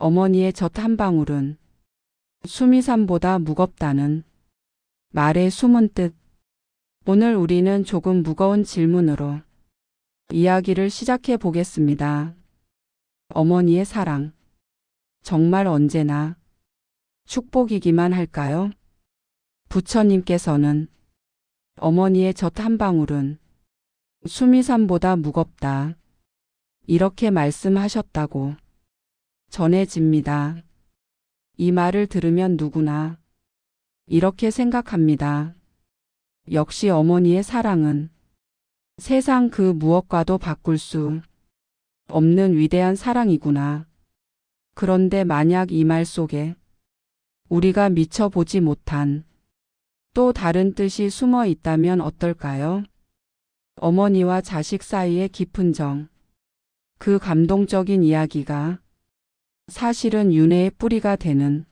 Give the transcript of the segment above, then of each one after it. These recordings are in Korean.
어머니의 젖 한 방울은 수미산보다 무겁다는 말의 숨은 뜻. 오늘 우리는 조금 무거운 질문으로 이야기를 시작해 보겠습니다. 어머니의 사랑. 정말 언제나 축복이기만 할까요? 부처님께서는 어머니의 젖 한 방울은 수미산보다 무겁다. 이렇게 말씀하셨다고 전해집니다. 이 말을 들으면 누구나 이렇게 생각합니다. 역시 어머니의 사랑은 세상 그 무엇과도 바꿀 수 없는 위대한 사랑이구나. 그런데 만약 이 말 속에 우리가 미처 보지 못한 또 다른 뜻이 숨어 있다면 어떨까요? 어머니와 자식 사이의 깊은 정, 그 감동적인 이야기가 사실은 윤회의 뿌리가 되는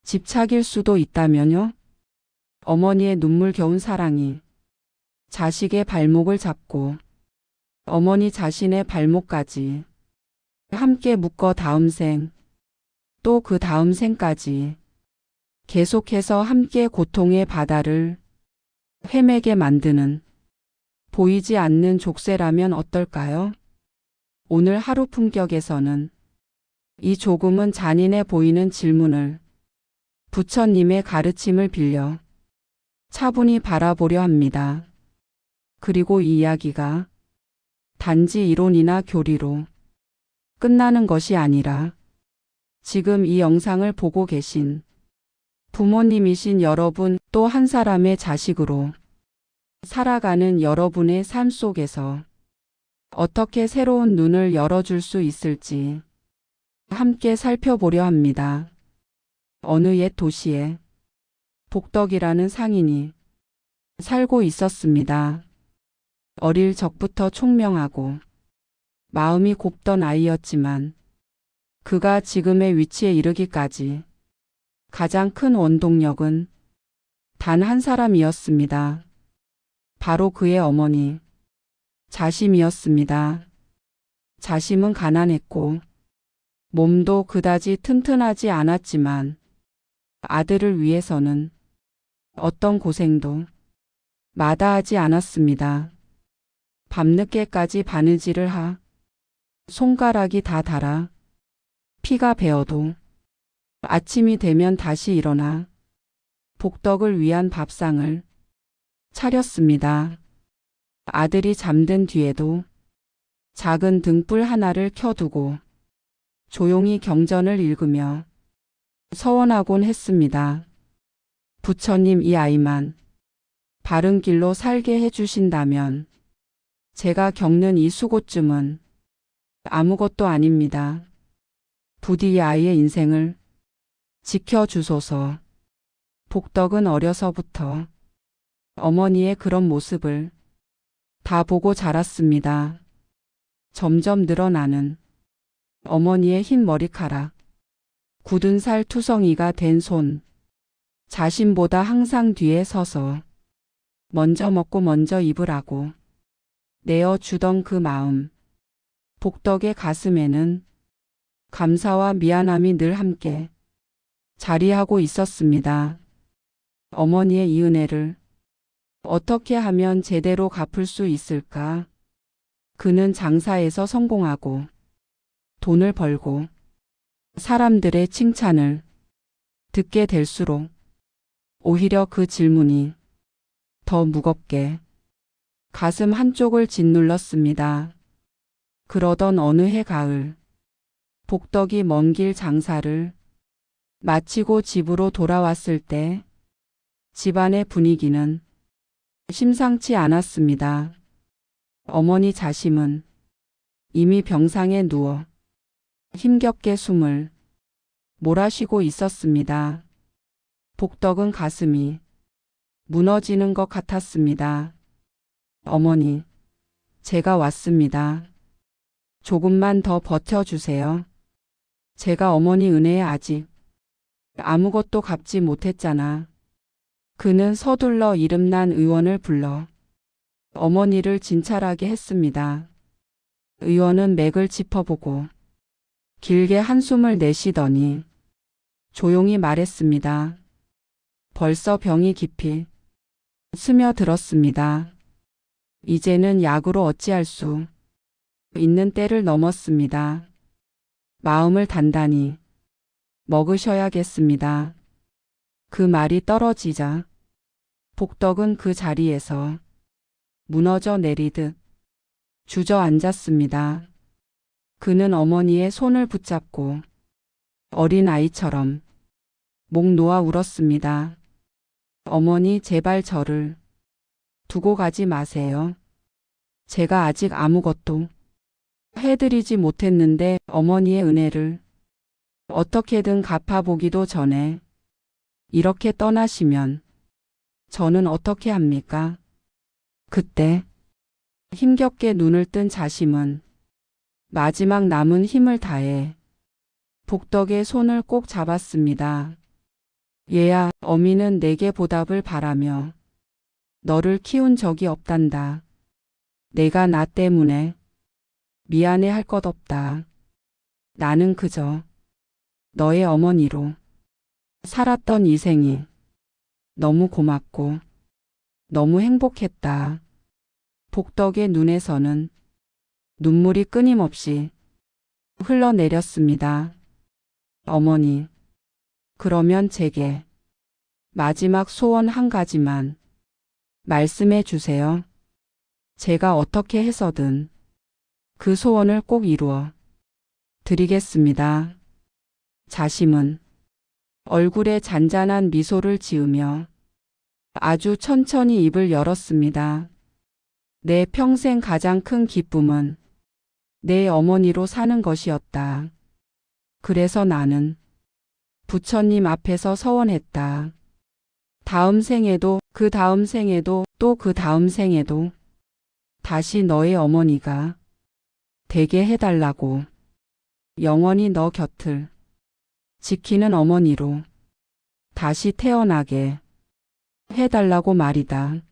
집착일 수도 있다면요? 어머니의 눈물겨운 사랑이 자식의 발목을 잡고 어머니 자신의 발목까지 함께 묶어 다음 생, 또 그 다음 생까지 계속해서 함께 고통의 바다를 헤매게 만드는 보이지 않는 족쇄라면 어떨까요? 오늘 하루 품격에서는 이 조금은 잔인해 보이는 질문을 부처님의 가르침을 빌려 차분히 바라보려 합니다. 그리고 이 이야기가 단지 이론이나 교리로 끝나는 것이 아니라 지금 이 영상을 보고 계신 부모님이신 여러분, 또 한 사람의 자식으로 살아가는 여러분의 삶 속에서 어떻게 새로운 눈을 열어줄 수 있을지 함께 살펴보려 합니다. 어느 옛 도시에 복덕이라는 상인이 살고 있었습니다. 어릴 적부터 총명하고 마음이 곱던 아이였지만 그가 지금의 위치에 이르기까지 가장 큰 원동력은 단 한 사람이었습니다. 바로 그의 어머니, 자심이었습니다. 자심은 가난했고 몸도 그다지 튼튼하지 않았지만 아들을 위해서는 어떤 고생도 마다하지 않았습니다. 밤늦게까지 바느질을 하 손가락이 다 닳아 피가 배어도 아침이 되면 다시 일어나 복덕을 위한 밥상을 차렸습니다. 아들이 잠든 뒤에도 작은 등불 하나를 켜두고 조용히 경전을 읽으며 서원하곤 했습니다. 부처님, 이 아이만 바른 길로 살게 해주신다면 제가 겪는 이 수고쯤은 아무것도 아닙니다. 부디 이 아이의 인생을 지켜주소서. 복덕은 어려서부터 어머니의 그런 모습을 다 보고 자랐습니다. 점점 늘어나는 어머니의 흰 머리카락, 굳은 살 투성이가 된 손, 자신보다 항상 뒤에 서서 먼저 먹고 먼저 입으라고 내어주던 그 마음. 복덕의 가슴에는 감사와 미안함이 늘 함께 자리하고 있었습니다. 어머니의 이 은혜를 어떻게 하면 제대로 갚을 수 있을까? 그는 장사에서 성공하고 돈을 벌고 사람들의 칭찬을 듣게 될수록 오히려 그 질문이 더 무겁게 가슴 한쪽을 짓눌렀습니다. 그러던 어느 해 가을, 복덕이 먼 길 장사를 마치고 집으로 돌아왔을 때 집안의 분위기는 심상치 않았습니다. 어머니 자심은 이미 병상에 누워 힘겹게 숨을 몰아쉬고 있었습니다. 복덕은 가슴이 무너지는 것 같았습니다. 어머니, 제가 왔습니다. 조금만 더 버텨주세요. 제가 어머니 은혜에 아직 아무것도 갚지 못했잖아. 그는 서둘러 이름난 의원을 불러 어머니를 진찰하게 했습니다. 의원은 맥을 짚어보고 길게 한숨을 내쉬더니 조용히 말했습니다. 벌써 병이 깊이 스며들었습니다. 이제는 약으로 어찌할 수 있는 때를 넘었습니다. 마음을 단단히 먹으셔야겠습니다. 그 말이 떨어지자 복덕은 그 자리에서 무너져 내리듯 주저앉았습니다. 그는 어머니의 손을 붙잡고 어린 아이처럼 목 놓아 울었습니다. 어머니, 제발 저를 두고 가지 마세요. 제가 아직 아무것도 해드리지 못했는데 어머니의 은혜를 어떻게든 갚아보기도 전에 이렇게 떠나시면 저는 어떻게 합니까? 그때 힘겹게 눈을 뜬 자심은 마지막 남은 힘을 다해 복덕의 손을 꼭 잡았습니다. 얘야, 어미는 내게 보답을 바라며 너를 키운 적이 없단다. 내가 나 때문에 미안해 할 것 없다. 나는 그저 너의 어머니로 살았던 이 생이 너무 고맙고 너무 행복했다. 복덕의 눈에서는 눈물이 끊임없이 흘러내렸습니다. 어머니, 그러면 제게 마지막 소원 한 가지만 말씀해 주세요. 제가 어떻게 해서든 그 소원을 꼭 이루어 드리겠습니다. 자심은 얼굴에 잔잔한 미소를 지으며 아주 천천히 입을 열었습니다. 내 평생 가장 큰 기쁨은 내 어머니로 사는 것이었다. 그래서 나는 부처님 앞에서 서원했다. 다음 생에도, 그 다음 생에도, 또 그 다음 생에도 다시 너의 어머니가 되게 해달라고. 영원히 너 곁을 지키는 어머니로 다시 태어나게 해달라고 말이다.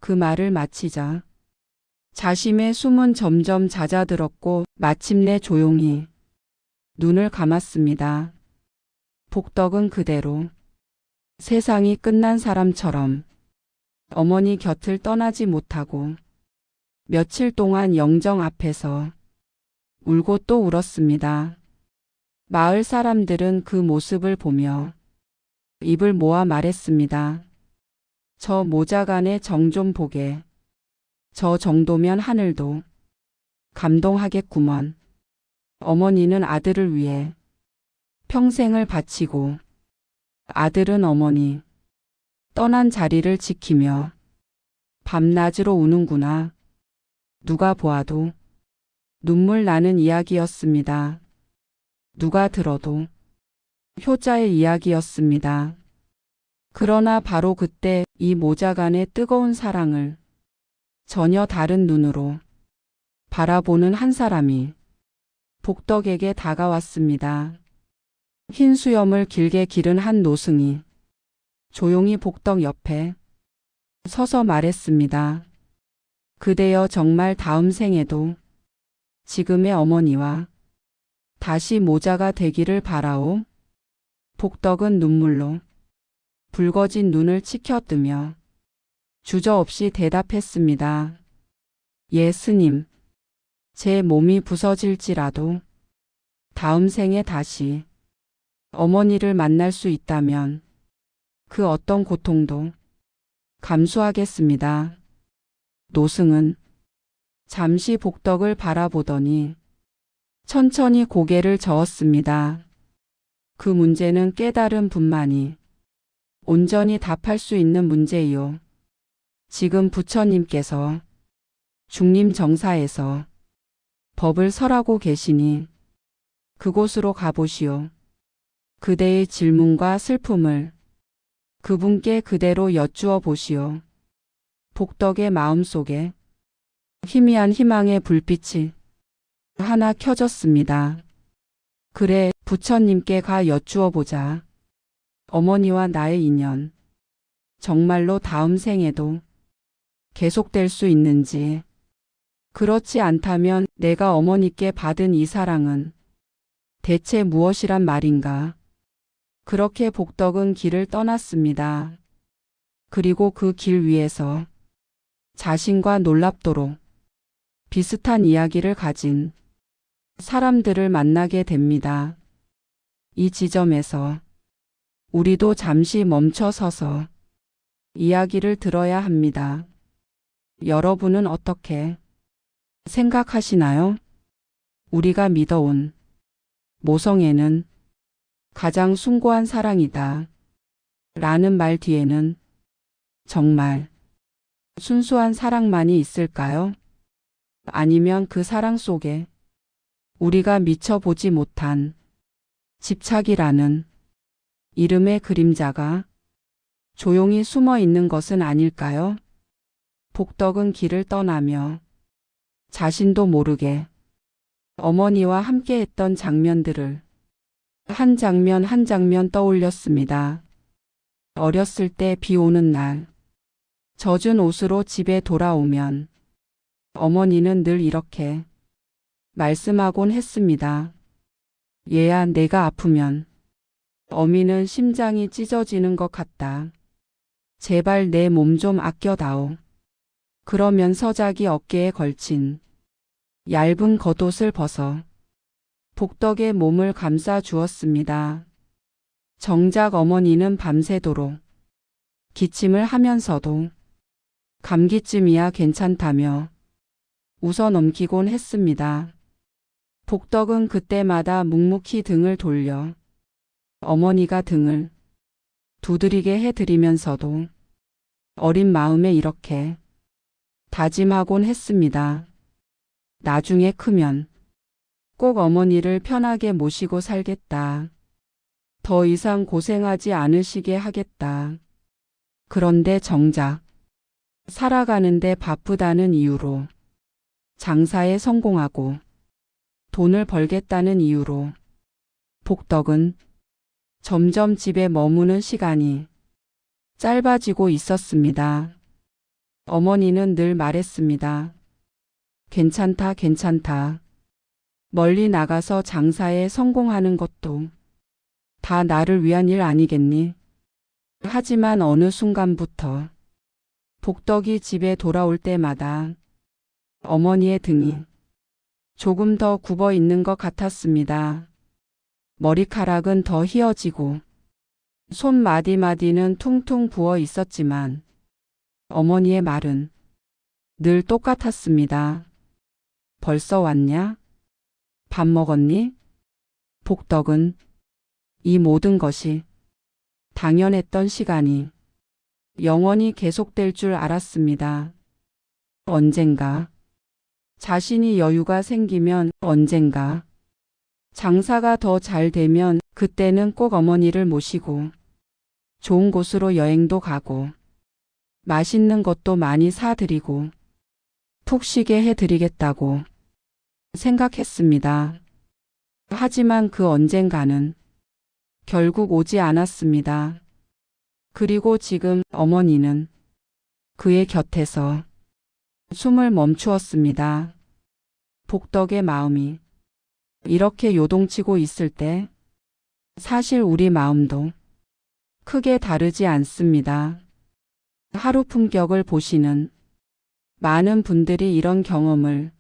그 말을 마치자 자심의 숨은 점점 잦아들었고 마침내 조용히 눈을 감았습니다. 복덕은 그대로 세상이 끝난 사람처럼 어머니 곁을 떠나지 못하고 며칠 동안 영정 앞에서 울고 또 울었습니다. 마을 사람들은 그 모습을 보며 입을 모아 말했습니다. 저 모자간의 정 좀 보게. 저 정도면 하늘도 감동하겠구먼. 어머니는 아들을 위해 평생을 바치고 아들은 어머니 떠난 자리를 지키며 밤낮으로 우는구나. 누가 보아도 눈물 나는 이야기였습니다. 누가 들어도 효자의 이야기였습니다. 그러나 바로 그때 이 모자간의 뜨거운 사랑을 전혀 다른 눈으로 바라보는 한 사람이 복덕에게 다가왔습니다. 흰 수염을 길게 기른 한 노승이 조용히 복덕 옆에 서서 말했습니다. 그대여 정말 다음 생에도 지금의 어머니와 다시 모자가 되기를 바라오. 복덕은 눈물로 붉어진 눈을 치켜뜨며 주저없이 대답했습니다. 예, 스님. 제 몸이 부서질지라도 다음 생에 다시 어머니를 만날 수 있다면 그 어떤 고통도 감수하겠습니다. 노승은 잠시 복덕을 바라보더니 천천히 고개를 저었습니다. 그 문제는 깨달은 분만이 온전히 답할 수 있는 문제이요. 지금 부처님께서 중림정사에서 법을 설하고 계시니 그곳으로 가보시오. 그대의 질문과 슬픔을 그분께 그대로 여쭈어 보시오. 복덕의 마음속에 희미한 희망의 불빛이 하나 켜졌습니다. 그래, 부처님께 가 여쭈어 보자. 어머니와 나의 인연, 정말로 다음 생에도 계속될 수 있는지, 그렇지 않다면 내가 어머니께 받은 이 사랑은 대체 무엇이란 말인가? 그렇게 복덕은 길을 떠났습니다. 그리고 그 길 위에서 자신과 놀랍도록 비슷한 이야기를 가진 사람들을 만나게 됩니다. 이 지점에서 우리도 잠시 멈춰 서서 이야기를 들어야 합니다. 여러분은 어떻게 생각하시나요? 우리가 믿어온 모성애는 가장 숭고한 사랑이다. 라는 말 뒤에는 정말 순수한 사랑만이 있을까요? 아니면 그 사랑 속에 우리가 미처 보지 못한 집착이라는 이름의 그림자가 조용히 숨어 있는 것은 아닐까요? 복덕은 길을 떠나며 자신도 모르게 어머니와 함께 했던 장면들을 한 장면 한 장면 떠올렸습니다. 어렸을 때 비 오는 날, 젖은 옷으로 집에 돌아오면 어머니는 늘 이렇게 말씀하곤 했습니다. 얘야, 내가 아프면 어미는 심장이 찢어지는 것 같다. 제발 내 몸 좀 아껴다오. 그러면서 자기 어깨에 걸친 얇은 겉옷을 벗어 복덕의 몸을 감싸 주었습니다. 정작 어머니는 밤새도록 기침을 하면서도 감기쯤이야 괜찮다며 웃어 넘기곤 했습니다. 복덕은 그때마다 묵묵히 등을 돌려 어머니가 등을 두드리게 해드리면서도 어린 마음에 이렇게 다짐하곤 했습니다. 나중에 크면 꼭 어머니를 편하게 모시고 살겠다. 더 이상 고생하지 않으시게 하겠다. 그런데 정작 살아가는데 바쁘다는 이유로, 장사에 성공하고 돈을 벌겠다는 이유로 복덕은 점점 집에 머무는 시간이 짧아지고 있었습니다. 어머니는 늘 말했습니다. 괜찮다, 괜찮다. 멀리 나가서 장사에 성공하는 것도 다 나를 위한 일 아니겠니? 하지만 어느 순간부터 복덕이 집에 돌아올 때마다 어머니의 등이 조금 더 굽어 있는 것 같았습니다. 머리카락은 더 휘어지고 손 마디마디는 퉁퉁 부어 있었지만 어머니의 말은 늘 똑같았습니다. 벌써 왔냐? 밥 먹었니? 복덕은 이 모든 것이 당연했던 시간이 영원히 계속될 줄 알았습니다. 언젠가 자신이 여유가 생기면, 언젠가 장사가 더 잘 되면 그때는 꼭 어머니를 모시고 좋은 곳으로 여행도 가고 맛있는 것도 많이 사드리고 푹 쉬게 해드리겠다고 생각했습니다. 하지만 그 언젠가는 결국 오지 않았습니다. 그리고 지금 어머니는 그의 곁에서 숨을 멈추었습니다. 복덕의 마음이 이렇게 요동치고 있을 때 사실 우리 마음도 크게 다르지 않습니다. 하루 품격을 보시는 많은 분들이 이런 경험을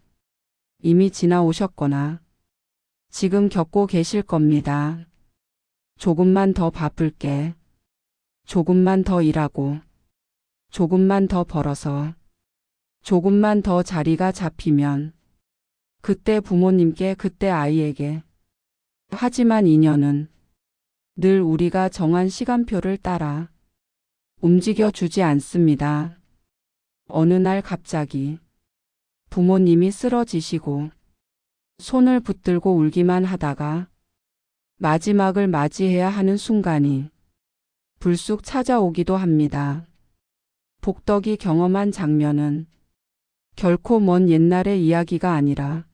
이미 지나오셨거나 지금 겪고 계실 겁니다. 조금만 더 바쁠게. 조금만 더 일하고. 조금만 더 벌어서. 조금만 더 자리가 잡히면. 그때 부모님께, 그때 아이에게. 하지만 인연은 늘 우리가 정한 시간표를 따라 움직여 주지 않습니다. 어느 날 갑자기 부모님이 쓰러지시고 손을 붙들고 울기만 하다가 마지막을 맞이해야 하는 순간이 불쑥 찾아오기도 합니다. 복덕이 경험한 장면은 결코 먼 옛날의 이야기가 아니라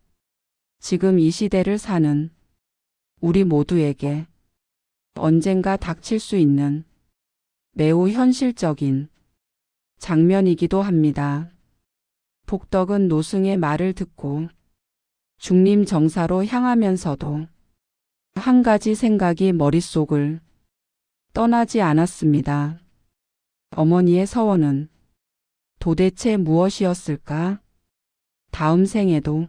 지금 이 시대를 사는 우리 모두에게 언젠가 닥칠 수 있는 매우 현실적인 장면이기도 합니다. 복덕은 노승의 말을 듣고 중림정사로 향하면서도 한 가지 생각이 머릿속을 떠나지 않았습니다. 어머니의 서원은 도대체 무엇이었을까? 다음 생에도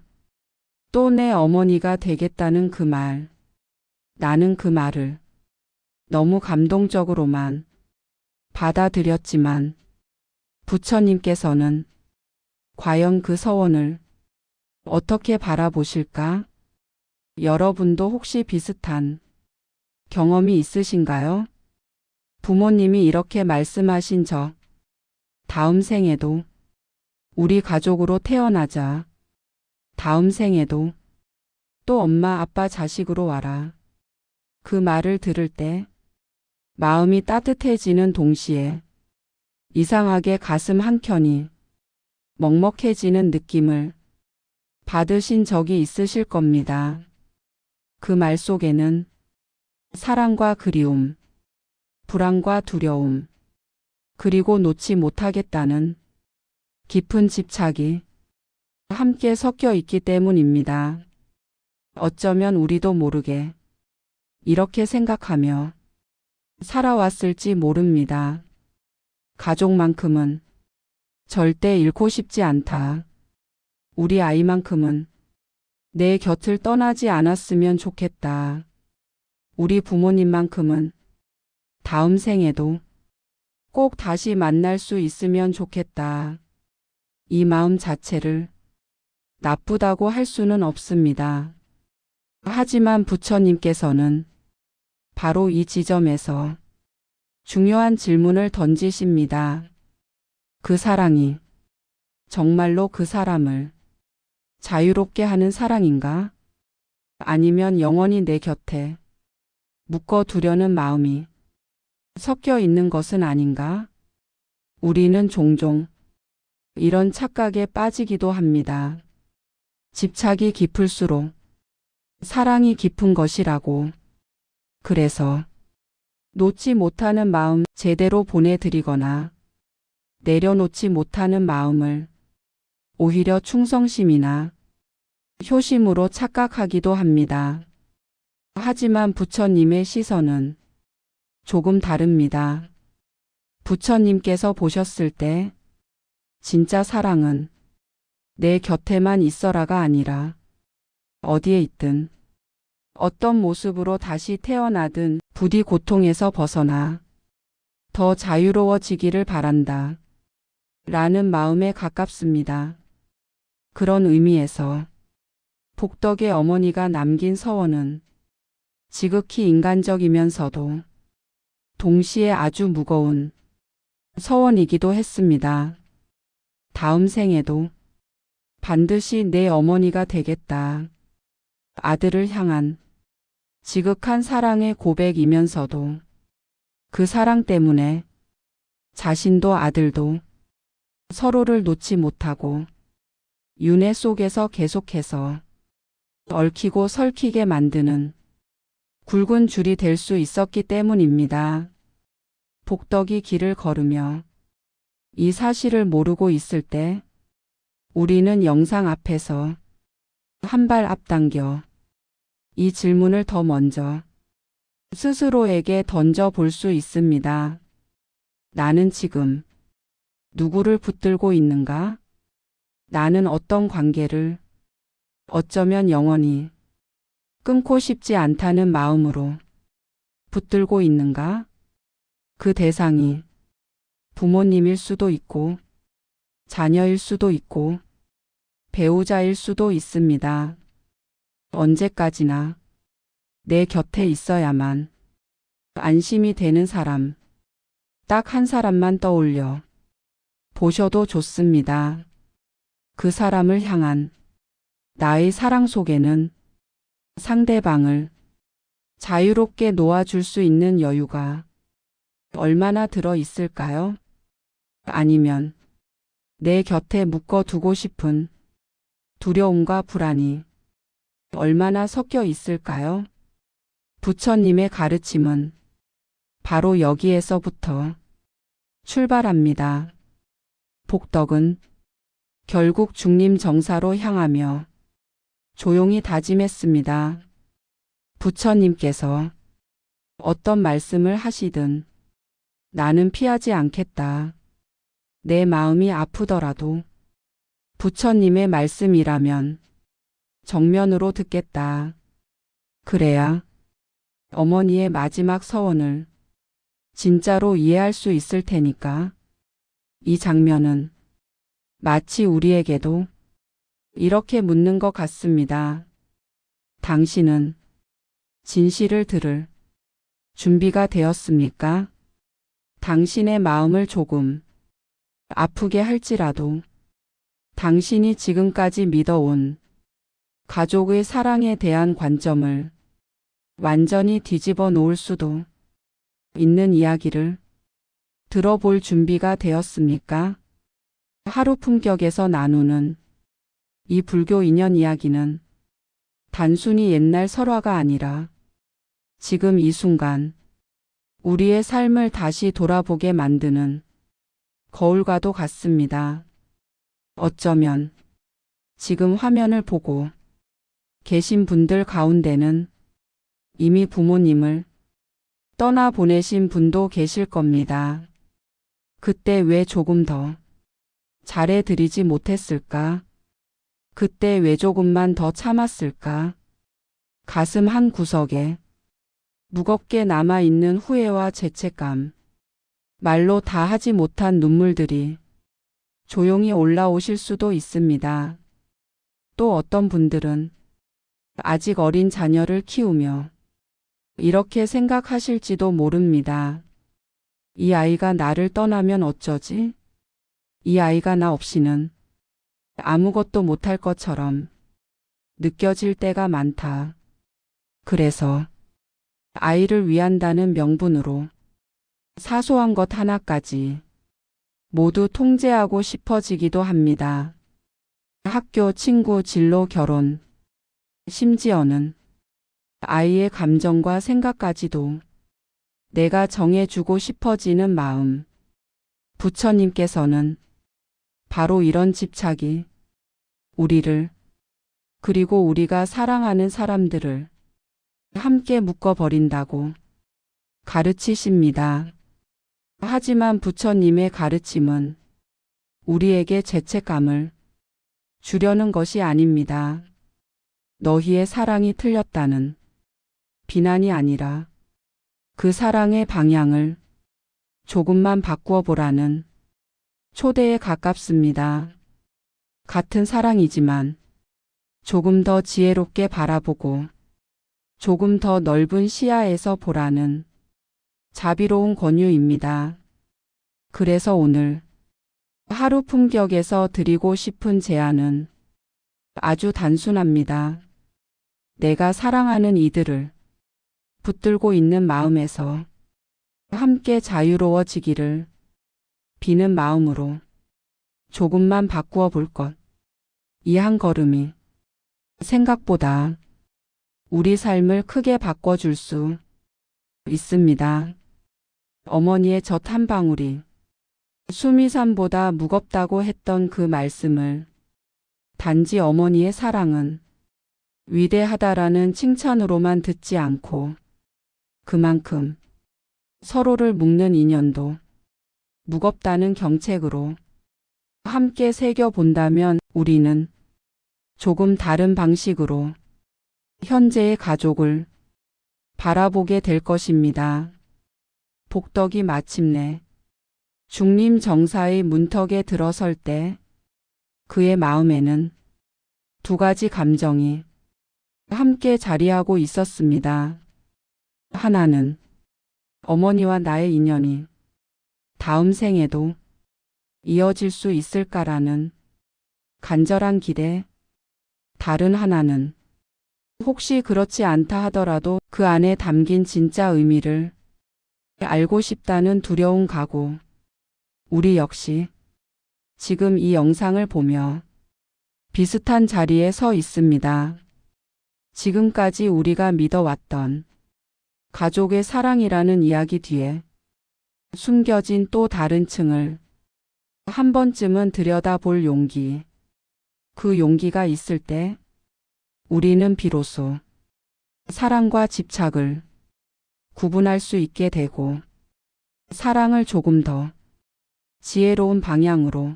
또 내 어머니가 되겠다는 그 말. 나는 그 말을 너무 감동적으로만 받아들였지만 부처님께서는 과연 그 서원을 어떻게 바라보실까? 여러분도 혹시 비슷한 경험이 있으신가요? 부모님이 이렇게 말씀하신 적, 다음 생에도 우리 가족으로 태어나자. 다음 생에도 또 엄마, 아빠, 자식으로 와라. 그 말을 들을 때 마음이 따뜻해지는 동시에 이상하게 가슴 한켠이 먹먹해지는 느낌을 받으신 적이 있으실 겁니다. 그 말 속에는 사랑과 그리움, 불안과 두려움, 그리고 놓지 못하겠다는 깊은 집착이 함께 섞여 있기 때문입니다. 어쩌면 우리도 모르게 이렇게 생각하며 살아왔을지 모릅니다. 가족만큼은 절대 잃고 싶지 않다. 우리 아이만큼은 내 곁을 떠나지 않았으면 좋겠다. 우리 부모님만큼은 다음 생에도 꼭 다시 만날 수 있으면 좋겠다. 이 마음 자체를 나쁘다고 할 수는 없습니다. 하지만 부처님께서는 바로 이 지점에서 중요한 질문을 던지십니다. 그 사랑이 정말로 그 사람을 자유롭게 하는 사랑인가? 아니면 영원히 내 곁에 묶어두려는 마음이 섞여 있는 것은 아닌가? 우리는 종종 이런 착각에 빠지기도 합니다. 집착이 깊을수록 사랑이 깊은 것이라고. 그래서 놓지 못하는 마음 제대로 보내드리거나 내려놓지 못하는 마음을 오히려 충성심이나 효심으로 착각하기도 합니다. 하지만 부처님의 시선은 조금 다릅니다. 부처님께서 보셨을 때 진짜 사랑은 내 곁에만 있어라가 아니라 어디에 있든 어떤 모습으로 다시 태어나든 부디 고통에서 벗어나 더 자유로워지기를 바란다. 라는 마음에 가깝습니다. 그런 의미에서 복덕의 어머니가 남긴 서원은 지극히 인간적이면서도 동시에 아주 무거운 서원이기도 했습니다. 다음 생에도 반드시 내 어머니가 되겠다. 아들을 향한 지극한 사랑의 고백이면서도 그 사랑 때문에 자신도 아들도 서로를 놓지 못하고 윤회 속에서 계속해서 얽히고 설키게 만드는 굵은 줄이 될 수 있었기 때문입니다. 복덕이 길을 걸으며 이 사실을 모르고 있을 때 우리는 영상 앞에서 한 발 앞당겨 이 질문을 더 먼저 스스로에게 던져 볼 수 있습니다. 나는 지금 누구를 붙들고 있는가? 나는 어떤 관계를 어쩌면 영원히 끊고 싶지 않다는 마음으로 붙들고 있는가? 그 대상이 부모님일 수도 있고 자녀일 수도 있고 배우자일 수도 있습니다. 언제까지나 내 곁에 있어야만 안심이 되는 사람, 딱 한 사람만 떠올려 보셔도 좋습니다. 그 사람을 향한 나의 사랑 속에는 상대방을 자유롭게 놓아줄 수 있는 여유가 얼마나 들어 있을까요? 아니면 내 곁에 묶어두고 싶은 두려움과 불안이 얼마나 섞여 있을까요? 부처님의 가르침은 바로 여기에서부터 출발합니다. 복덕은 결국 중림 정사로 향하며 조용히 다짐했습니다. 부처님께서 어떤 말씀을 하시든 나는 피하지 않겠다. 내 마음이 아프더라도 부처님의 말씀이라면 정면으로 듣겠다. 그래야 어머니의 마지막 서원을 진짜로 이해할 수 있을 테니까. 이 장면은 마치 우리에게도 이렇게 묻는 것 같습니다. 당신은 진실을 들을 준비가 되었습니까? 당신의 마음을 조금 아프게 할지라도 당신이 지금까지 믿어온 가족의 사랑에 대한 관점을 완전히 뒤집어 놓을 수도 있는 이야기를 들어볼 준비가 되었습니까? 하루 품격에서 나누는 이 불교 인연 이야기는 단순히 옛날 설화가 아니라 지금 이 순간 우리의 삶을 다시 돌아보게 만드는 거울과도 같습니다. 어쩌면 지금 화면을 보고 계신 분들 가운데는 이미 부모님을 떠나보내신 분도 계실 겁니다. 그때 왜 조금 더 잘해드리지 못했을까? 그때 왜 조금만 더 참았을까? 가슴 한 구석에 무겁게 남아있는 후회와 죄책감, 말로 다 하지 못한 눈물들이 조용히 올라오실 수도 있습니다. 또 어떤 분들은 아직 어린 자녀를 키우며 이렇게 생각하실지도 모릅니다. 이 아이가 나를 떠나면 어쩌지? 이 아이가 나 없이는 아무것도 못할 것처럼 느껴질 때가 많다. 그래서 아이를 위한다는 명분으로 사소한 것 하나까지 모두 통제하고 싶어지기도 합니다. 학교, 친구, 진로, 결혼, 심지어는 아이의 감정과 생각까지도 내가 정해주고 싶어지는 마음. 부처님께서는 바로 이런 집착이 우리를 그리고 우리가 사랑하는 사람들을 함께 묶어버린다고 가르치십니다. 하지만 부처님의 가르침은 우리에게 죄책감을 주려는 것이 아닙니다. 너희의 사랑이 틀렸다는 비난이 아니라 그 사랑의 방향을 조금만 바꾸어 보라는 초대에 가깝습니다. 같은 사랑이지만 조금 더 지혜롭게 바라보고 조금 더 넓은 시야에서 보라는 자비로운 권유입니다. 그래서 오늘 하루 품격에서 드리고 싶은 제안은 아주 단순합니다. 내가 사랑하는 이들을 붙들고 있는 마음에서 함께 자유로워지기를 비는 마음으로 조금만 바꾸어 볼 것. 이 한 걸음이 생각보다 우리 삶을 크게 바꿔줄 수 있습니다. 어머니의 젖 한 방울이 수미산보다 무겁다고 했던 그 말씀을 단지 어머니의 사랑은 위대하다라는 칭찬으로만 듣지 않고 그만큼 서로를 묶는 인연도 무겁다는 경책으로 함께 새겨본다면 우리는 조금 다른 방식으로 현재의 가족을 바라보게 될 것입니다. 복덕이 마침내 중림정사의 문턱에 들어설 때 그의 마음에는 두 가지 감정이 함께 자리하고 있었습니다. 하나는 어머니와 나의 인연이 다음 생에도 이어질 수 있을까라는 간절한 기대, 다른 하나는 혹시 그렇지 않다 하더라도 그 안에 담긴 진짜 의미를 알고 싶다는 두려운 각오. 우리 역시 지금 이 영상을 보며 비슷한 자리에 서 있습니다. 지금까지 우리가 믿어왔던 가족의 사랑이라는 이야기 뒤에 숨겨진 또 다른 층을 한 번쯤은 들여다볼 용기. 그 용기가 있을 때 우리는 비로소 사랑과 집착을 구분할 수 있게 되고 사랑을 조금 더 지혜로운 방향으로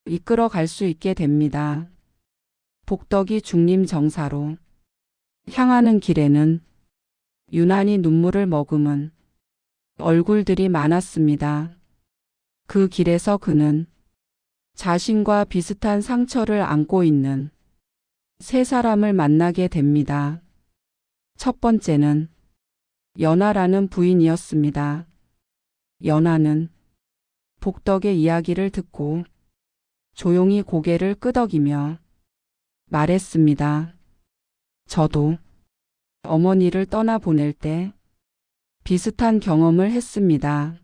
이끌어 갈 수 있게 됩니다. 복덕이 중림 정사로 향하는 길에는 유난히 눈물을 머금은 얼굴들이 많았습니다. 그 길에서 그는 자신과 비슷한 상처를 안고 있는 세 사람을 만나게 됩니다. 첫 번째는 연하라는 부인이었습니다. 연하는 복덕의 이야기를 듣고 조용히 고개를 끄덕이며 말했습니다. 저도 어머니를 떠나보낼 때 비슷한 경험을 했습니다.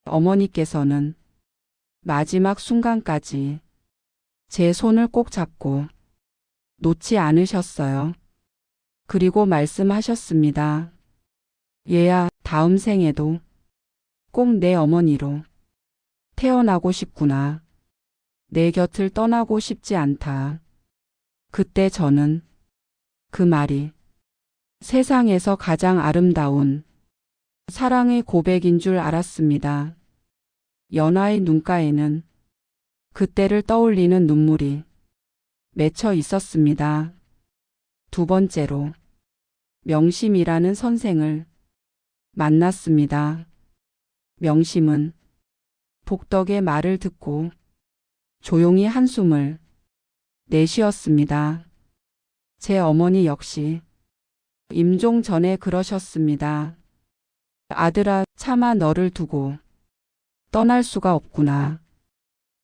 어머니께서는 마지막 순간까지 제 손을 꼭 잡고 놓지 않으셨어요. 그리고 말씀하셨습니다. 얘야, 다음 생에도 꼭 내 어머니로 태어나고 싶구나. 내 곁을 떠나고 싶지 않다. 그때 저는 그 말이 세상에서 가장 아름다운 사랑의 고백인 줄 알았습니다. 연하의 눈가에는 그때를 떠올리는 눈물이 맺혀 있었습니다. 두 번째로 명심이라는 선생을 만났습니다. 명심은 복덕의 말을 듣고 조용히 한숨을 내쉬었습니다. 제 어머니 역시 임종 전에 그러셨습니다. 아들아, 차마 너를 두고 떠날 수가 없구나.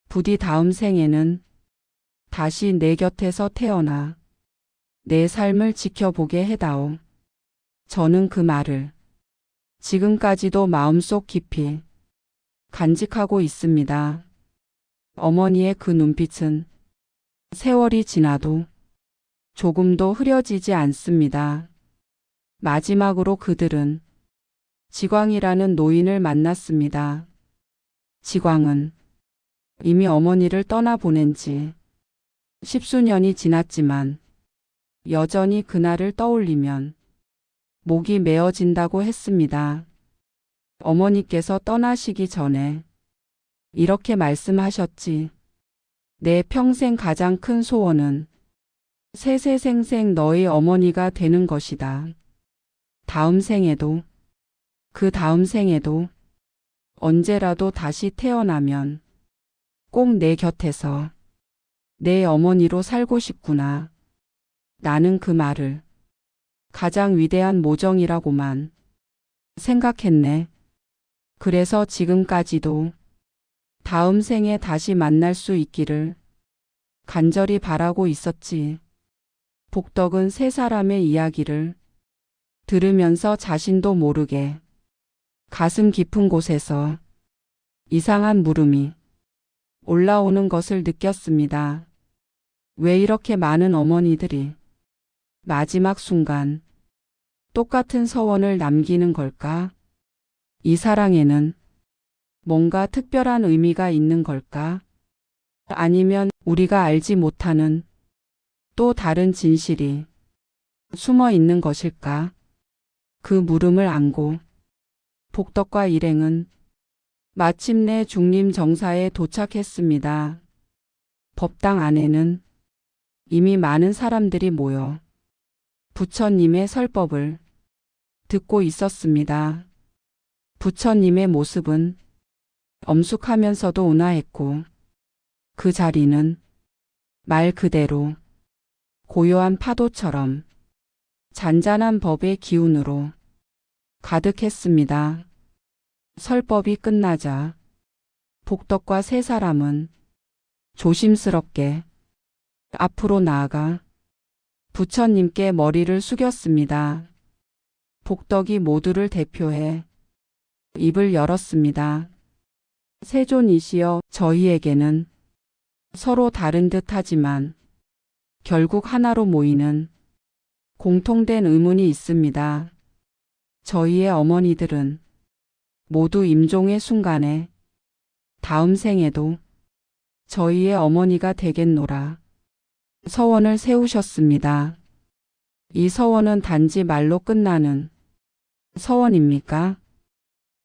부디 다음 생에는 다시 내 곁에서 태어나 내 삶을 지켜보게 해다오. 저는 그 말을 지금까지도 마음속 깊이 간직하고 있습니다. 어머니의 그 눈빛은 세월이 지나도 조금도 흐려지지 않습니다. 마지막으로 그들은 지광이라는 노인을 만났습니다. 지광은 이미 어머니를 떠나보낸 지 십수년이 지났지만 여전히 그날을 떠올리면 목이 메어진다고 했습니다. 어머니께서 떠나시기 전에 이렇게 말씀하셨지. 내 평생 가장 큰 소원은 세세생생 너의 어머니가 되는 것이다. 다음 생에도 그 다음 생에도 언제라도 다시 태어나면 꼭 내 곁에서 내 어머니로 살고 싶구나. 나는 그 말을 가장 위대한 모정이라고만 생각했네. 그래서 지금까지도 다음 생에 다시 만날 수 있기를 간절히 바라고 있었지. 복덕은 세 사람의 이야기를 들으면서 자신도 모르게 가슴 깊은 곳에서 이상한 물음이 올라오는 것을 느꼈습니다. 왜 이렇게 많은 어머니들이 마지막 순간 똑같은 서원을 남기는 걸까? 이 사랑에는 뭔가 특별한 의미가 있는 걸까? 아니면 우리가 알지 못하는 또 다른 진실이 숨어 있는 것일까? 그 물음을 안고 복덕과 일행은 마침내 중림 정사에 도착했습니다. 법당 안에는 이미 많은 사람들이 모여 부처님의 설법을 듣고 있었습니다. 부처님의 모습은 엄숙하면서도 온화했고 그 자리는 말 그대로 고요한 파도처럼 잔잔한 법의 기운으로 가득했습니다. 설법이 끝나자 복덕과 세 사람은 조심스럽게 앞으로 나아가 부처님께 머리를 숙였습니다. 복덕이 모두를 대표해 입을 열었습니다. 세존이시여, 저희에게는 서로 다른 듯 하지만 결국 하나로 모이는 공통된 의문이 있습니다. 저희의 어머니들은 모두 임종의 순간에 다음 생에도 저희의 어머니가 되겠노라 서원을 세우셨습니다. 이 서원은 단지 말로 끝나는 서원입니까?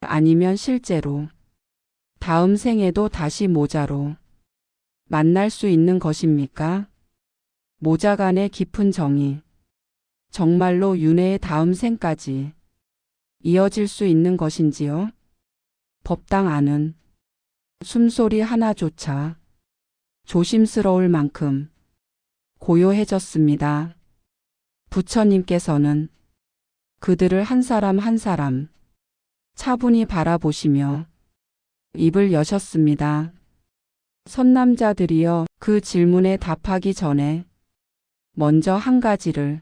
아니면 실제로 다음 생에도 다시 모자로 만날 수 있는 것입니까? 모자 간의 깊은 정이 정말로 윤회의 다음 생까지 이어질 수 있는 것인지요? 법당 안은 숨소리 하나조차 조심스러울 만큼 고요해졌습니다. 부처님께서는 그들을 한 사람 한 사람 차분히 바라보시며 입을 여셨습니다. 선남자들이여, 그 질문에 답하기 전에 먼저 한 가지를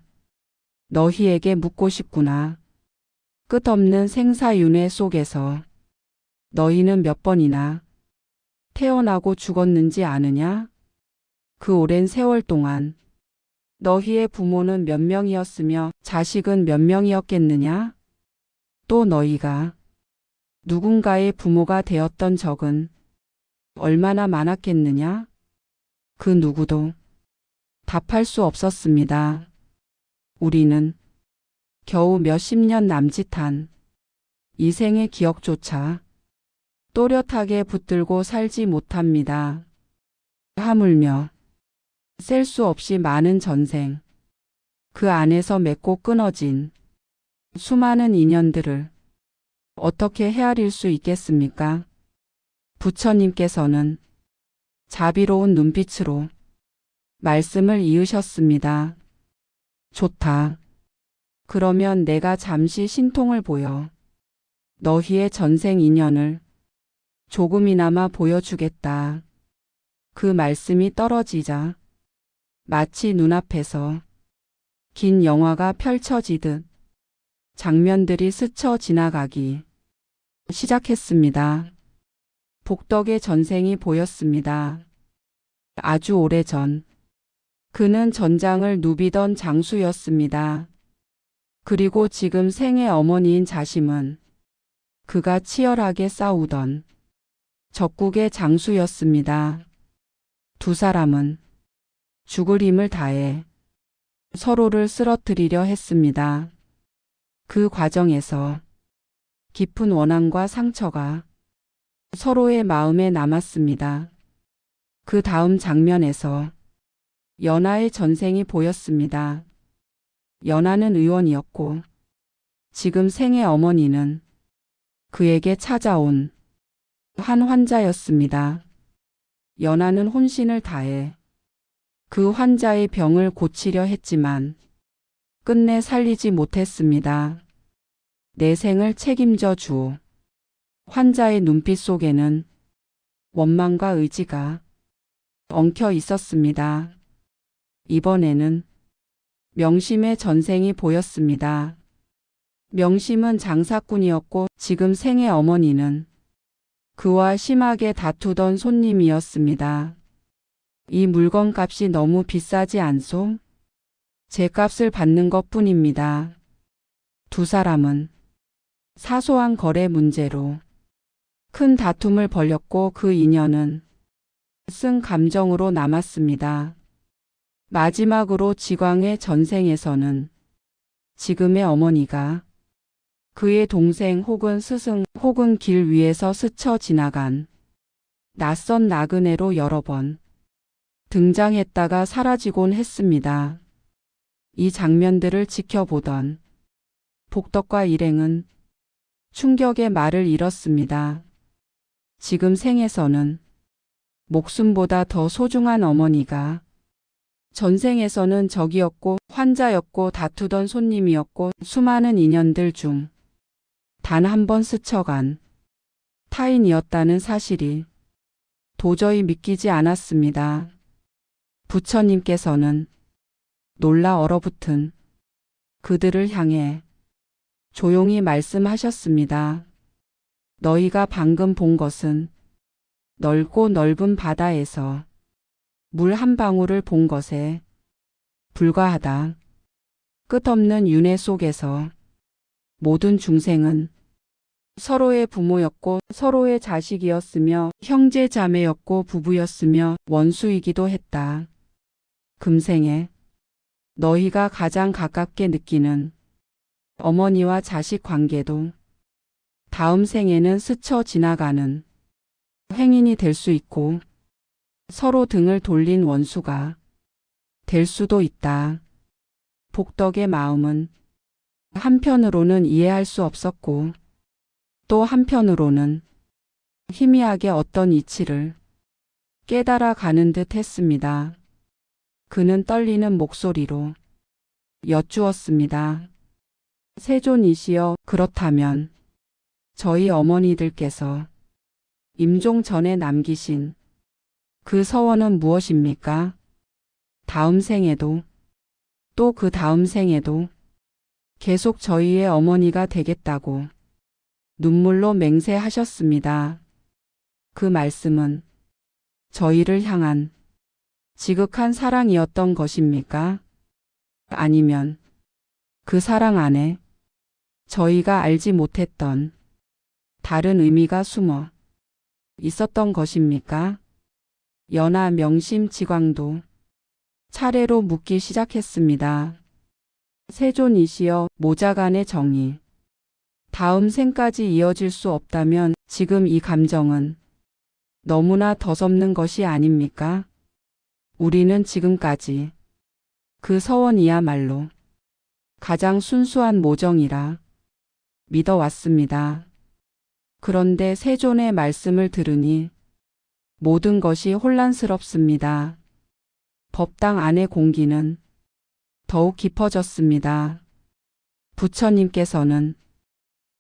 너희에게 묻고 싶구나. 끝없는 생사윤회 속에서 너희는 몇 번이나 태어나고 죽었는지 아느냐? 그 오랜 세월 동안 너희의 부모는 몇 명이었으며 자식은 몇 명이었겠느냐? 또 너희가 누군가의 부모가 되었던 적은 얼마나 많았겠느냐? 그 누구도 답할 수 없었습니다. 우리는 겨우 몇십 년 남짓한 이 생의 기억조차 또렷하게 붙들고 살지 못합니다. 하물며 셀 수 없이 많은 전생, 그 안에서 맺고 끊어진 수많은 인연들을 어떻게 헤아릴 수 있겠습니까? 부처님께서는 자비로운 눈빛으로 말씀을 이으셨습니다. 좋다. 그러면 내가 잠시 신통을 보여 너희의 전생 인연을 조금이나마 보여주겠다. 그 말씀이 떨어지자 마치 눈앞에서 긴 영화가 펼쳐지듯 장면들이 스쳐 지나가기 시작했습니다. 복덕의 전생이 보였습니다. 아주 오래전 그는 전장을 누비던 장수였습니다. 그리고 지금 생의 어머니인 자심은 그가 치열하게 싸우던 적국의 장수였습니다. 두 사람은 죽을 힘을 다해 서로를 쓰러뜨리려 했습니다. 그 과정에서 깊은 원한과 상처가 서로의 마음에 남았습니다. 그 다음 장면에서 연하의 전생이 보였습니다. 연하는 의원이었고 지금 생의 어머니는 그에게 찾아온 한 환자였습니다. 연하는 혼신을 다해 그 환자의 병을 고치려 했지만 끝내 살리지 못했습니다. 내 생을 책임져 주. 환자의 눈빛 속에는 원망과 의지가 엉켜 있었습니다. 이번에는 명심의 전생이 보였습니다. 명심은 장사꾼이었고 지금 생의 어머니는 그와 심하게 다투던 손님이었습니다. 이 물건값이 너무 비싸지 않소? 제 값을 받는 것 뿐입니다. 두 사람은 사소한 거래 문제로 큰 다툼을 벌였고 그 인연은 쓴 감정으로 남았습니다. 마지막으로 지광의 전생에서는 지금의 어머니가 그의 동생 혹은 스승 혹은 길 위에서 스쳐 지나간 낯선 나그네로 여러 번 등장했다가 사라지곤 했습니다. 이 장면들을 지켜보던 복덕과 일행은 충격의 말을 잃었습니다. 지금 생에서는 목숨보다 더 소중한 어머니가 전생에서는 적이었고 환자였고 다투던 손님이었고 수많은 인연들 중 단 한 번 스쳐간 타인이었다는 사실이 도저히 믿기지 않았습니다. 부처님께서는 놀라 얼어붙은 그들을 향해 조용히 말씀하셨습니다. 너희가 방금 본 것은 넓고 넓은 바다에서 물 한 방울을 본 것에 불과하다. 끝없는 윤회 속에서 모든 중생은 서로의 부모였고 서로의 자식이었으며 형제 자매였고 부부였으며 원수이기도 했다. 금생에 너희가 가장 가깝게 느끼는 어머니와 자식 관계도 다음 생에는 스쳐 지나가는 행인이 될 수 있고 서로 등을 돌린 원수가 될 수도 있다. 복덕의 마음은 한편으로는 이해할 수 없었고 또 한편으로는 희미하게 어떤 이치를 깨달아 가는 듯 했습니다. 그는 떨리는 목소리로 여쭈었습니다. 세존이시여, 그렇다면 저희 어머니들께서 임종 전에 남기신 그 서원은 무엇입니까? 다음 생에도 또 그 다음 생에도 계속 저희의 어머니가 되겠다고 눈물로 맹세하셨습니다. 그 말씀은 저희를 향한 지극한 사랑이었던 것입니까? 아니면 그 사랑 안에 저희가 알지 못했던 다른 의미가 숨어 있었던 것입니까? 연하 명심지광도 차례로 묻기 시작했습니다. 세존이시여, 모자간의 정이 다음 생까지 이어질 수 없다면 지금 이 감정은 너무나 더섭는 것이 아닙니까? 우리는 지금까지 그 서원이야말로 가장 순수한 모정이라 믿어왔습니다. 그런데 세존의 말씀을 들으니 모든 것이 혼란스럽습니다. 법당 안의 공기는 더욱 깊어졌습니다. 부처님께서는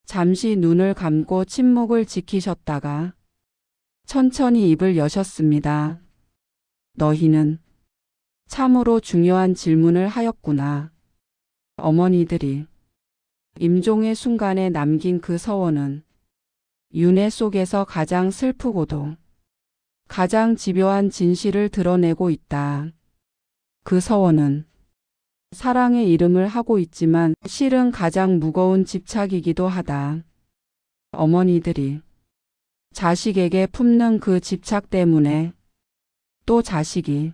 잠시 눈을 감고 침묵을 지키셨다가 천천히 입을 여셨습니다. 너희는 참으로 중요한 질문을 하였구나. 어머니들이 임종의 순간에 남긴 그 서원은 윤회 속에서 가장 슬프고도 가장 집요한 진실을 드러내고 있다. 그 서원은 사랑의 이름을 하고 있지만 실은 가장 무거운 집착이기도 하다. 어머니들이 자식에게 품는 그 집착 때문에 또 자식이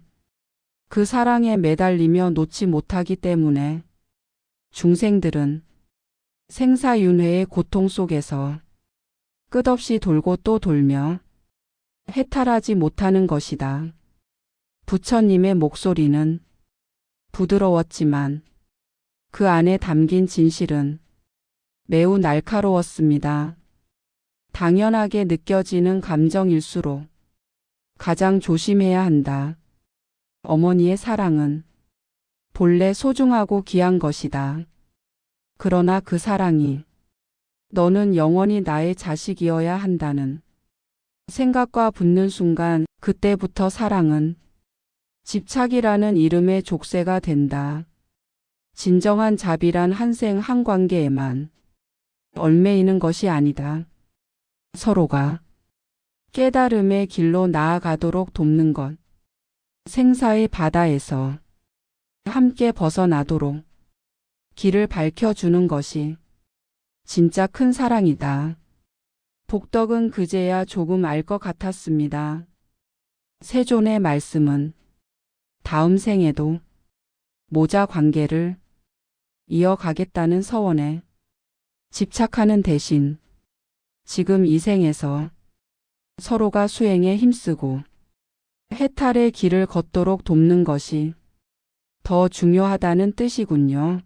그 사랑에 매달리며 놓지 못하기 때문에 중생들은 생사윤회의 고통 속에서 끝없이 돌고 또 돌며 해탈하지 못하는 것이다. 부처님의 목소리는 부드러웠지만 그 안에 담긴 진실은 매우 날카로웠습니다. 당연하게 느껴지는 감정일수록 가장 조심해야 한다. 어머니의 사랑은 본래 소중하고 귀한 것이다. 그러나 그 사랑이 너는 영원히 나의 자식이어야 한다는 생각과 붙는 순간 그때부터 사랑은 집착이라는 이름의 족쇄가 된다. 진정한 자비란 한생 한 관계에만 얽매이는 것이 아니다. 서로가 깨달음의 길로 나아가도록 돕는 것. 생사의 바다에서 함께 벗어나도록 길을 밝혀주는 것이 진짜 큰 사랑이다. 복덕은 그제야 조금 알 것 같았습니다. 세존의 말씀은 다음 생에도 모자 관계를 이어가겠다는 서원에 집착하는 대신 지금 이 생에서 서로가 수행에 힘쓰고 해탈의 길을 걷도록 돕는 것이 더 중요하다는 뜻이군요.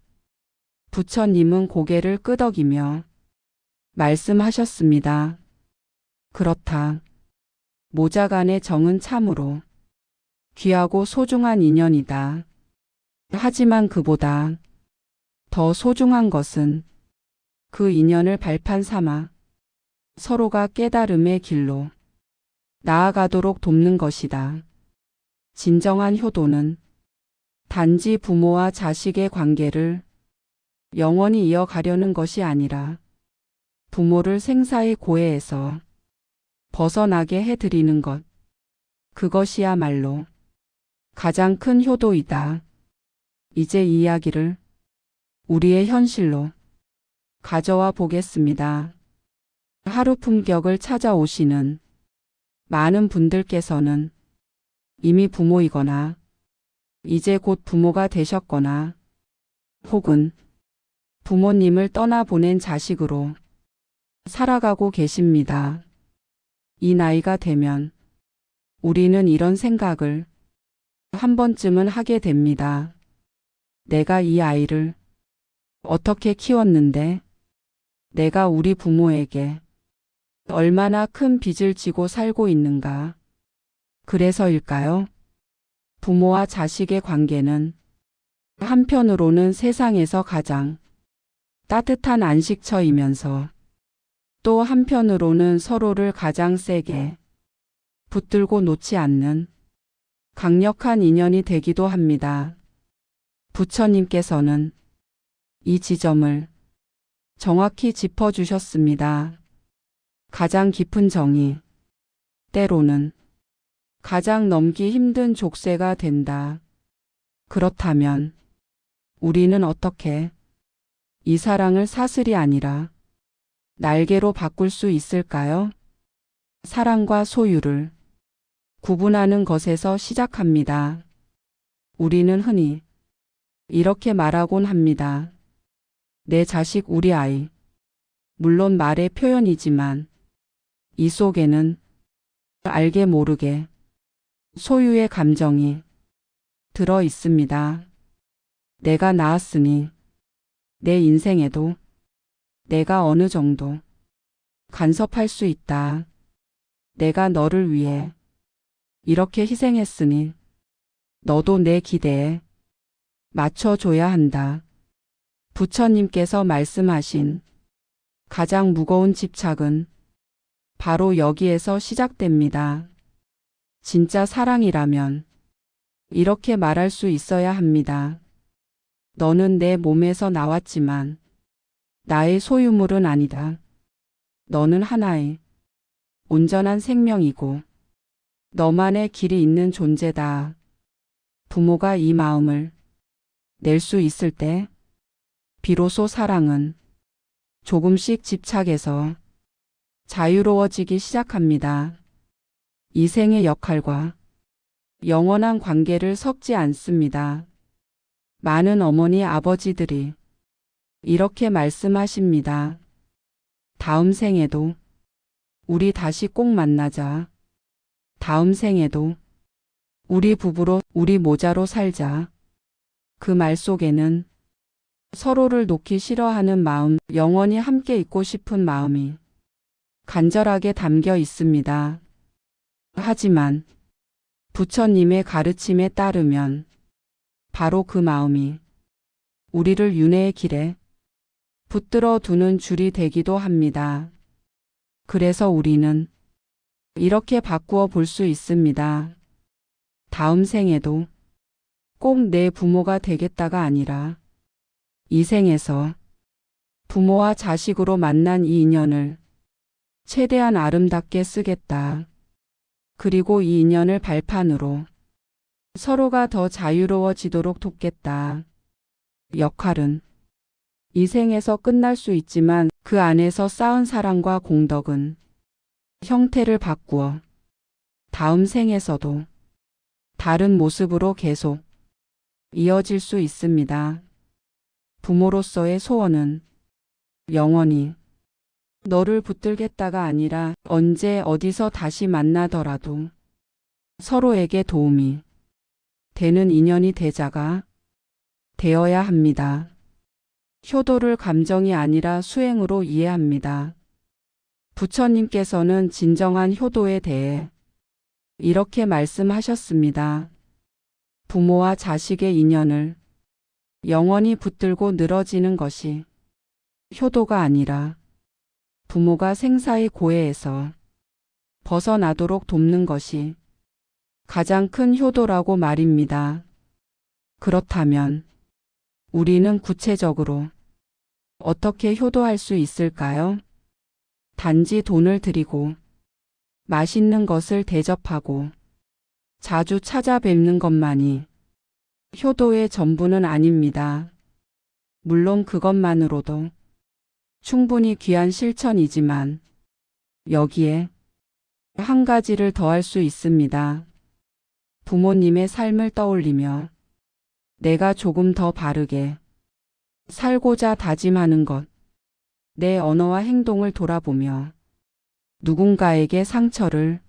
부처님은 고개를 끄덕이며 말씀하셨습니다. 그렇다. 모자간의 정은 참으로 귀하고 소중한 인연이다. 하지만 그보다 더 소중한 것은 그 인연을 발판 삼아 서로가 깨달음의 길로 나아가도록 돕는 것이다. 진정한 효도는 단지 부모와 자식의 관계를 영원히 이어가려는 것이 아니라 부모를 생사의 고해에서 벗어나게 해드리는 것. 그것이야말로 가장 큰 효도이다. 이제 이 이야기를 우리의 현실로 가져와 보겠습니다. 하루 품격을 찾아오시는 많은 분들께서는 이미 부모이거나 이제 곧 부모가 되셨거나 혹은 부모님을 떠나보낸 자식으로 살아가고 계십니다. 이 나이가 되면 우리는 이런 생각을 한 번쯤은 하게 됩니다. 내가 이 아이를 어떻게 키웠는데, 내가 우리 부모에게 얼마나 큰 빚을 지고 살고 있는가. 그래서일까요? 부모와 자식의 관계는 한편으로는 세상에서 가장 따뜻한 안식처이면서 또 한편으로는 서로를 가장 세게 붙들고 놓지 않는 강력한 인연이 되기도 합니다. 부처님께서는 이 지점을 정확히 짚어주셨습니다. 가장 깊은 정이 때로는 가장 넘기 힘든 족쇄가 된다. 그렇다면 우리는 어떻게 이 사랑을 사슬이 아니라 날개로 바꿀 수 있을까요? 사랑과 소유를 구분하는 것에서 시작합니다. 우리는 흔히 이렇게 말하곤 합니다. 내 자식, 우리 아이. 물론 말의 표현이지만 이 속에는 알게 모르게 소유의 감정이 들어 있습니다. 내가 낳았으니 내 인생에도 내가 어느 정도 간섭할 수 있다. 내가 너를 위해 이렇게 희생했으니 너도 내 기대에 맞춰줘야 한다. 부처님께서 말씀하신 가장 무거운 집착은 바로 여기에서 시작됩니다. 진짜 사랑이라면 이렇게 말할 수 있어야 합니다. 너는 내 몸에서 나왔지만 나의 소유물은 아니다. 너는 하나의 온전한 생명이고 너만의 길이 있는 존재다. 부모가 이 마음을 낼 수 있을 때 비로소 사랑은 조금씩 집착에서 자유로워지기 시작합니다. 이 생의 역할과 영원한 관계를 섞지 않습니다. 많은 어머니, 아버지들이 이렇게 말씀하십니다. 다음 생에도 우리 다시 꼭 만나자. 다음 생에도 우리 부부로, 우리 모자로 살자. 그 말 속에는 서로를 놓기 싫어하는 마음, 영원히 함께 있고 싶은 마음이 간절하게 담겨 있습니다. 하지만 부처님의 가르침에 따르면 바로 그 마음이 우리를 윤회의 길에 붙들어 두는 줄이 되기도 합니다. 그래서 우리는 이렇게 바꾸어 볼 수 있습니다. 다음 생에도 꼭 내 부모가 되겠다가 아니라 이 생에서 부모와 자식으로 만난 이 인연을 최대한 아름답게 쓰겠다. 그리고 이 인연을 발판으로 서로가 더 자유로워지도록 돕겠다. 역할은 이 생에서 끝날 수 있지만 그 안에서 쌓은 사랑과 공덕은 형태를 바꾸어 다음 생에서도 다른 모습으로 계속 이어질 수 있습니다. 부모로서의 소원은 영원히 너를 붙들겠다가 아니라 언제 어디서 다시 만나더라도 서로에게 도움이 되는 인연이 되자가 되어야 합니다. 효도를 감정이 아니라 수행으로 이해합니다. 부처님께서는 진정한 효도에 대해 이렇게 말씀하셨습니다. 부모와 자식의 인연을 영원히 붙들고 늘어지는 것이 효도가 아니라 부모가 생사의 고해에서 벗어나도록 돕는 것이 가장 큰 효도라고 말입니다. 그렇다면 우리는 구체적으로 어떻게 효도할 수 있을까요? 단지 돈을 드리고 맛있는 것을 대접하고 자주 찾아뵙는 것만이 효도의 전부는 아닙니다. 물론 그것만으로도 충분히 귀한 실천이지만 여기에 한 가지를 더할 수 있습니다. 부모님의 삶을 떠올리며 내가 조금 더 바르게 살고자 다짐하는 것. 내 언어와 행동을 돌아보며 누군가에게 상처를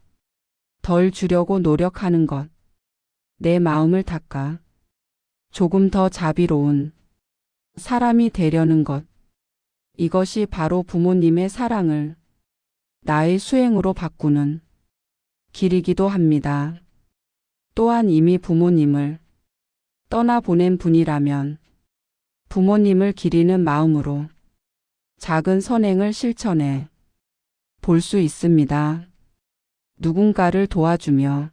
덜 주려고 노력하는 것. 내 마음을 닦아 조금 더 자비로운 사람이 되려는 것. 이것이 바로 부모님의 사랑을 나의 수행으로 바꾸는 길이기도 합니다. 또한 이미 부모님을 떠나보낸 분이라면 부모님을 기리는 마음으로 작은 선행을 실천해 볼 수 있습니다. 누군가를 도와주며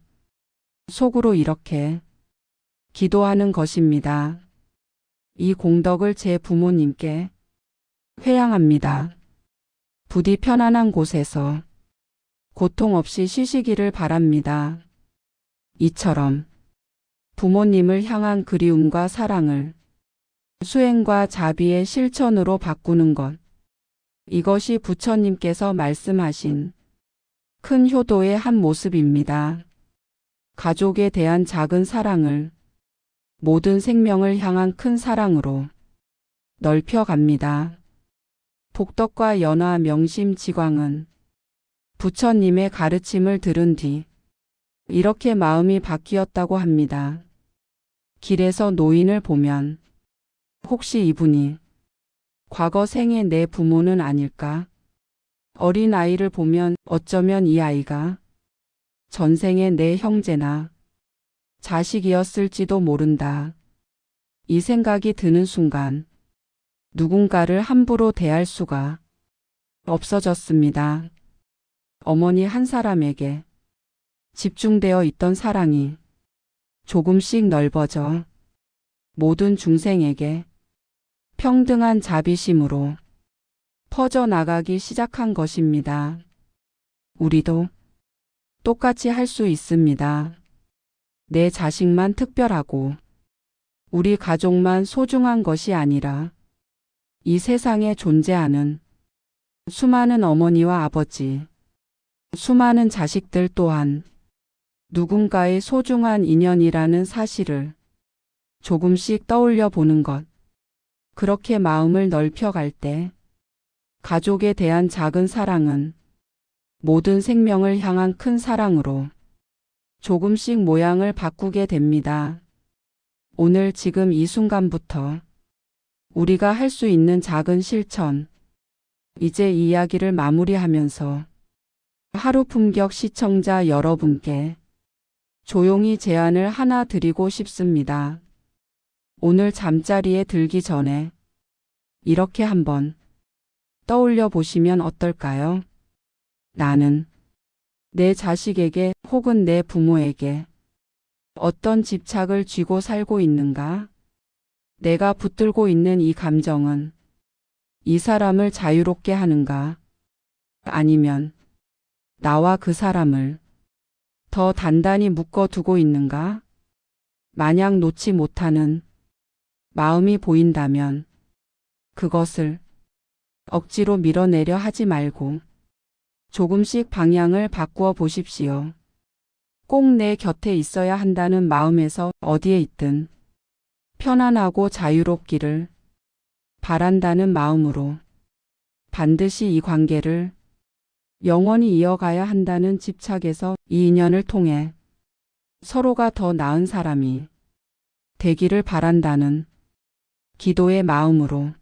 속으로 이렇게 기도하는 것입니다. 이 공덕을 제 부모님께 회양합니다. 부디 편안한 곳에서 고통 없이 쉬시기를 바랍니다. 이처럼 부모님을 향한 그리움과 사랑을 수행과 자비의 실천으로 바꾸는 것. 이것이 부처님께서 말씀하신 큰 효도의 한 모습입니다. 가족에 대한 작은 사랑을 모든 생명을 향한 큰 사랑으로 넓혀갑니다. 복덕과 연화 명심 지광은 부처님의 가르침을 들은 뒤 이렇게 마음이 바뀌었다고 합니다. 길에서 노인을 보면 혹시 이분이 과거 생의 내 부모는 아닐까? 어린 아이를 보면 어쩌면 이 아이가 전생의 내 형제나 자식이었을지도 모른다. 이 생각이 드는 순간 누군가를 함부로 대할 수가 없어졌습니다. 어머니 한 사람에게 집중되어 있던 사랑이 조금씩 넓어져 모든 중생에게 평등한 자비심으로 퍼져나가기 시작한 것입니다. 우리도 똑같이 할 수 있습니다. 내 자식만 특별하고 우리 가족만 소중한 것이 아니라 이 세상에 존재하는 수많은 어머니와 아버지, 수많은 자식들 또한 누군가의 소중한 인연이라는 사실을 조금씩 떠올려 보는 것. 그렇게 마음을 넓혀갈 때 가족에 대한 작은 사랑은 모든 생명을 향한 큰 사랑으로 조금씩 모양을 바꾸게 됩니다. 오늘 지금 이 순간부터 우리가 할 수 있는 작은 실천, 이제 이야기를 마무리하면서 하루 품격 시청자 여러분께 조용히 제안을 하나 드리고 싶습니다. 오늘 잠자리에 들기 전에 이렇게 한번 떠올려 보시면 어떨까요? 나는 내 자식에게 혹은 내 부모에게 어떤 집착을 쥐고 살고 있는가? 내가 붙들고 있는 이 감정은 이 사람을 자유롭게 하는가? 아니면 나와 그 사람을 더 단단히 묶어두고 있는가? 만약 놓지 못하는 마음이 보인다면 그것을 억지로 밀어내려 하지 말고 조금씩 방향을 바꾸어 보십시오. 꼭 내 곁에 있어야 한다는 마음에서 어디에 있든 편안하고 자유롭기를 바란다는 마음으로 반드시 이 관계를 영원히 이어가야 한다는 집착에서 이 인연을 통해 서로가 더 나은 사람이 되기를 바란다는 기도의 마음으로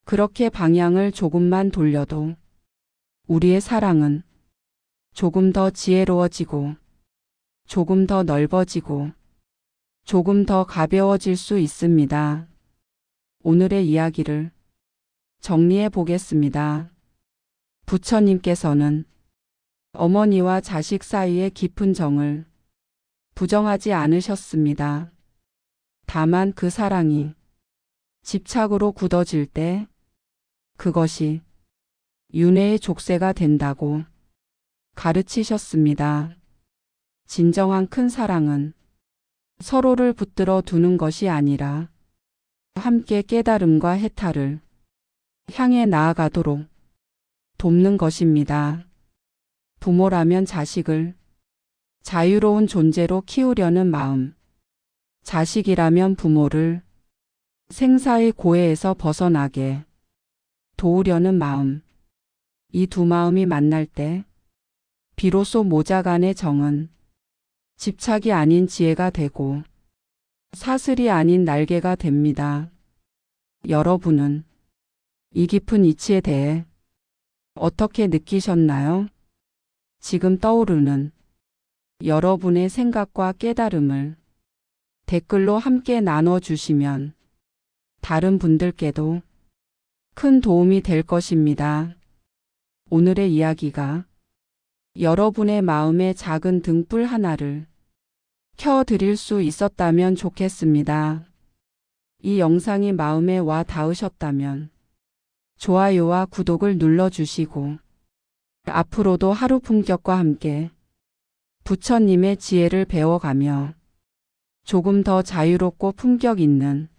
그렇게 방향을 조금만 돌려도 우리의 사랑은 조금 더 지혜로워지고 조금 더 넓어지고 조금 더 가벼워질 수 있습니다. 오늘의 이야기를 정리해 보겠습니다. 부처님께서는 어머니와 자식 사이의 깊은 정을 부정하지 않으셨습니다. 다만 그 사랑이 집착으로 굳어질 때 그것이 윤회의 족쇄가 된다고 가르치셨습니다. 진정한 큰 사랑은 서로를 붙들어 두는 것이 아니라 함께 깨달음과 해탈을 향해 나아가도록 돕는 것입니다. 부모라면 자식을 자유로운 존재로 키우려는 마음, 자식이라면 부모를 생사의 고해에서 벗어나게 도우려는 마음. 이 두 마음이 만날 때 비로소 모자 간의 정은 집착이 아닌 지혜가 되고 사슬이 아닌 날개가 됩니다. 여러분은 이 깊은 이치에 대해 어떻게 느끼셨나요? 지금 떠오르는 여러분의 생각과 깨달음을 댓글로 함께 나눠주시면 다른 분들께도 큰 도움이 될 것입니다. 오늘의 이야기가 여러분의 마음의 작은 등불 하나를 켜드릴 수 있었다면 좋겠습니다. 이 영상이 마음에 와 닿으셨다면 좋아요와 구독을 눌러주시고 앞으로도 하루 품격과 함께 부처님의 지혜를 배워가며 조금 더 자유롭고 품격 있는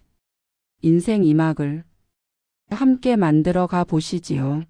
인생 이막을 함께 만들어 가 보시지요.